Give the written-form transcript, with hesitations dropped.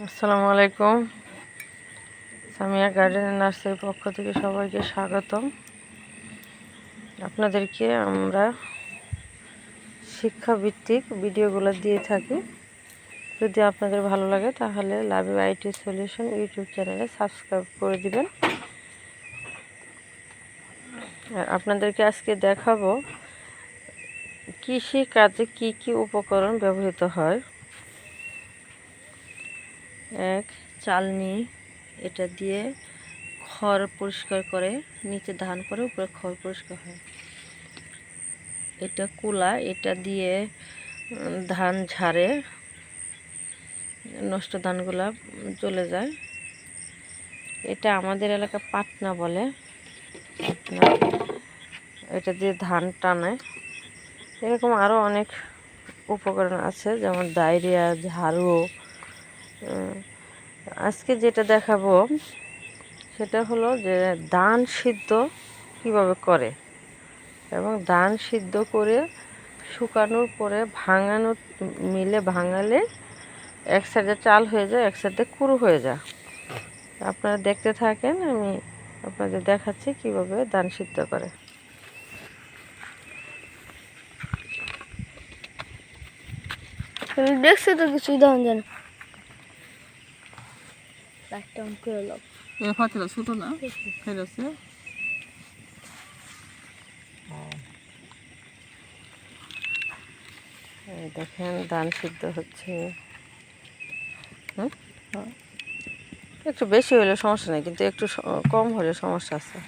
আসসালামু আলাইকুম। সামিয়া গার্ডেন নার্সারির পক্ষ থেকে সবাইকে স্বাগতম। আপনাদেরকে আমরা শিক্ষাভিত্তিক ভিডিওগুলো দিয়ে থাকি। যদি আপনাদের ভালো লাগে তাহলে লাভি আইটি সলিউশন ইউটিউব চ্যানেলে সাবস্ক্রাইব করে দিবেন। আর আপনাদেরকে আজকে দেখাবো কৃষি কাজে কি কি উপকরণ ব্যবহৃত হয়। এক, চালনি, এটা দিয়ে খড় পরিষ্কার করে, নিচে ধান করে উপরে খড় পরিষ্কার হয়। এটা কুলা, এটা দিয়ে ধান ঝাড়ে, নষ্ট ধানগুলা চলে যায়। এটা আমাদের এলাকা পাটনা বলে, পাটনা। এটা দিয়ে ধান টানে। এরকম আরও অনেক উপকরণ আছে, যেমন ডায়রিয়া, ঝাড়ু। আজকে যেটা দেখাবো সেটা হলো যে ধান সিদ্ধ কিভাবে করে, এবং ধান সিদ্ধ করে শুকানোর পরে ভাঙানোর মিলে ভাঙালে এক সাইডে চাল হয়ে যায়, এক সাইডে কুড়ো হয়ে যায়। আপনারা দেখতে থাকেন, আমি আপনাদের দেখাচ্ছি কিভাবে ধান সিদ্ধ করে। দেখছি তো কিছু দাম জানো একটা অঙ্ক হলো ফাতিলা ছোট না ফেরছে। দেখেন ধান সিদ্ধ হচ্ছে। একটু বেশি হলে সমস্যা নেই, কিন্তু একটু কম হলে সমস্যা আছে।